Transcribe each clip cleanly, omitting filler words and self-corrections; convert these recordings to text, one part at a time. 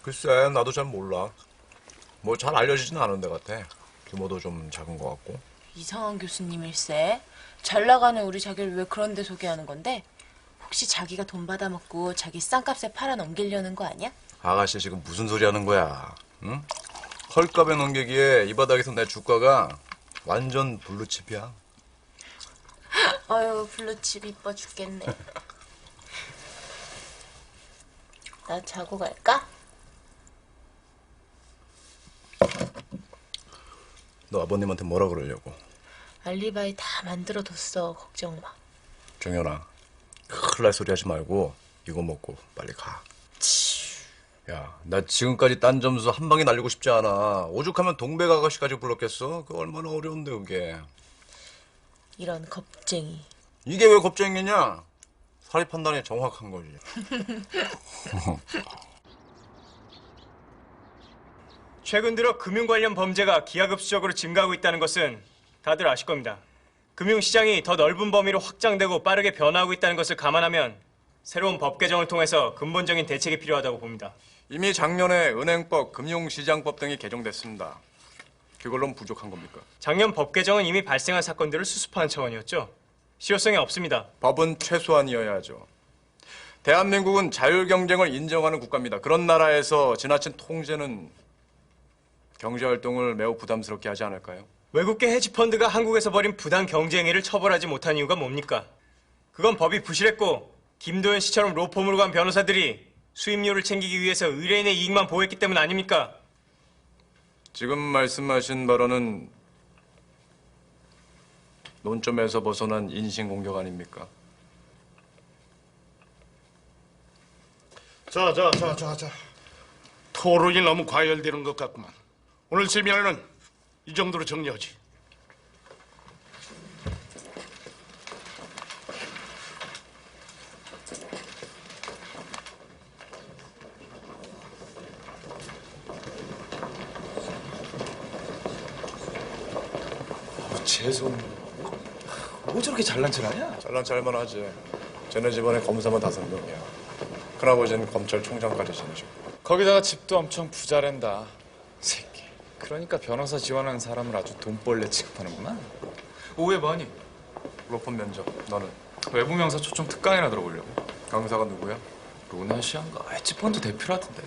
글쎄, 나도 잘 몰라. 뭐 잘 알려지진 않은 데 같아. 규모도 좀 작은 것 같고. 이상한 교수님일세. 잘 나가는 우리 자기를 왜 그런 데 소개하는 건데? 혹시 자기가 돈 받아먹고 자기 싼값에 팔아 넘기려는 거 아니야? 아가씨 지금 무슨 소리 하는 거야? 응? 헐값에 넘기기에 이 바닥에서 내 주가가 완전 블루칩이야. 어휴, 블루칩 이뻐 죽겠네. 나 자고 갈까? 너 아버님한테 뭐라 그러려고? 알리바이 다 만들어뒀어. 걱정 마. 정연아, 큰일 날 소리 하지 말고 이거 먹고 빨리 가. 야, 나 지금까지 딴 점수 한 방에 날리고 싶지 않아. 오죽하면 동백 아가씨까지 불렀겠어? 그거 얼마나 어려운데 그게. 이런 겁쟁이. 이게 왜 겁쟁이냐? 사리 판단이 정확한 거지. 최근 들어 금융 관련 범죄가 기하급수적으로 증가하고 있다는 것은 다들 아실 겁니다. 금융시장이 더 넓은 범위로 확장되고 빠르게 변화하고 있다는 것을 감안하면 새로운 법 개정을 통해서 근본적인 대책이 필요하다고 봅니다. 이미 작년에 은행법, 금융시장법 등이 개정됐습니다. 그걸로는 부족한 겁니까? 작년 법 개정은 이미 발생한 사건들을 수습하는 차원이었죠. 실효성이 없습니다. 법은 최소한이어야죠. 대한민국은 자율경쟁을 인정하는 국가입니다. 그런 나라에서 지나친 통제는 경제활동을 매우 부담스럽게 하지 않을까요? 외국계 헤지펀드가 한국에서 벌인 부당 경쟁행위를 처벌하지 못한 이유가 뭡니까? 그건 법이 부실했고 김도연 씨처럼 로펌으로 간 변호사들이 수임료를 챙기기 위해서 의뢰인의 이익만 보호했기 때문 아닙니까? 지금 말씀하신 발언은 논점에서 벗어난 인신공격 아닙니까? 자. 토론이 너무 과열되는 것 같구만. 오늘 세미나는 이 정도로 정리하지. 재성, 뭐 저렇게 잘난 척 하냐? 잘난 찰만 하지. 쟤네 집안에 검사만 5명이야. 큰아버지는 검찰총장까지 지내시고. 거기다가 집도 엄청 부자랜다. 새끼. 그러니까 변호사 지원하는 사람을 아주 돈벌레 취급하는구나. 오해 많이. 로펌 면접, 너는? 외부 명사 초청 특강이나 들어보려고. 강사가 누구야? 로나시안가 헤지펀드 대표라던데.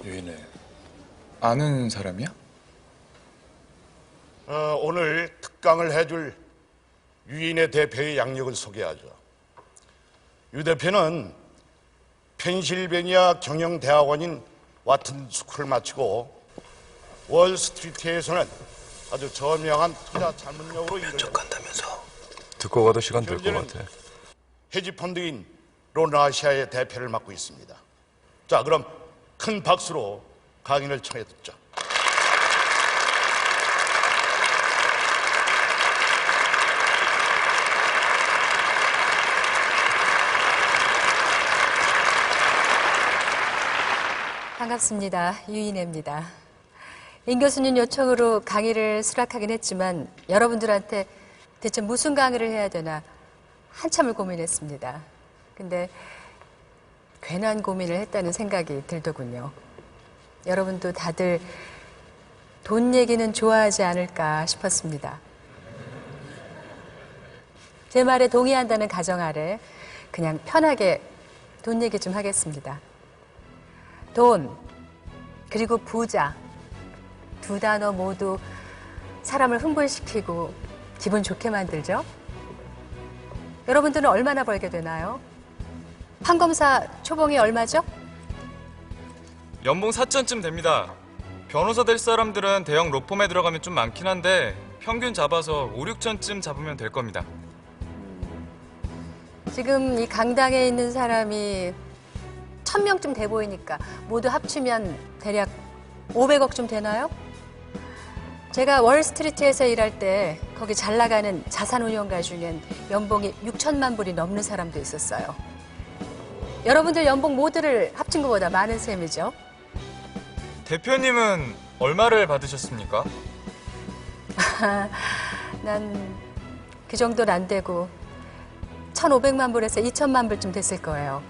유인해. 아는 사람이야? 오늘 특강을 해줄 유인의 대표의 양력을 소개하죠. 유 대표는 펜실베니아 경영대학원인 와튼 스쿨을 마치고 월스트리트에서는 아주 저명한 투자 자문력으로 일을 간다면서. 듣고 가도 시간 될 것 같아. 헤지펀드인 로나시아의 대표를 맡고 있습니다. 자, 그럼 큰 박수로 강의를 청해 듣죠. 반갑습니다. 유인혜입니다. 임 교수님 요청으로 강의를 수락하긴 했지만 여러분들한테 대체 무슨 강의를 해야 되나 한참을 고민했습니다. 근데 괜한 고민을 했다는 생각이 들더군요. 여러분도 다들 돈 얘기는 좋아하지 않을까 싶었습니다. 제 말에 동의한다는 가정 아래 그냥 편하게 돈 얘기 좀 하겠습니다. 돈, 그리고 부자, 두 단어 모두 사람을 흥분시키고 기분 좋게 만들죠? 여러분들은 얼마나 벌게 되나요? 판검사 초봉이 얼마죠? 연봉 4천쯤 됩니다. 변호사 될 사람들은 대형 로펌에 들어가면 좀 많긴 한데 평균 잡아서 5, 6천쯤 잡으면 될 겁니다. 지금 이 강당에 있는 사람이 1000명쯤 돼 보이니까 모두 합치면 대략 500억쯤 되나요? 제가 월스트리트에서 일할 때 거기 잘 나가는 자산운용가 중엔 연봉이 6천만 불이 넘는 사람도 있었어요. 여러분들 연봉 모두를 합친 것보다 많은 셈이죠. 대표님은 얼마를 받으셨습니까? 난 그 정도는 안 되고 1,500만 불에서 2천만 불쯤 됐을 거예요.